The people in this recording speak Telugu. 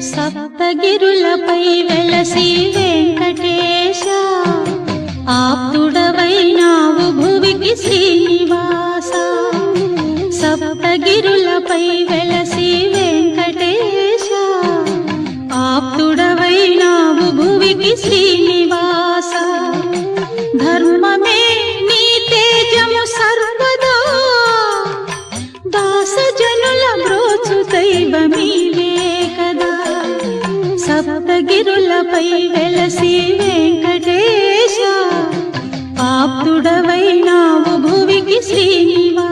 సప్తగిరులపై వెలసి వెంకటేశ ఆప్తుడవైనావు భువికి శ్రీనివాస సప్తగిరులపై వెలసి వెంకటేశ ఆప్తుడవైనావు భువికి శ్రీనివాస ధర్మమే నీ తేజము సర్వదా దాసజనుల బ్రోచు దైవమీవే కదా సప్తగిరులపై వెలసి వెంకటేశ ఆప్తుడవైనావు భువికి శ్రీనివాస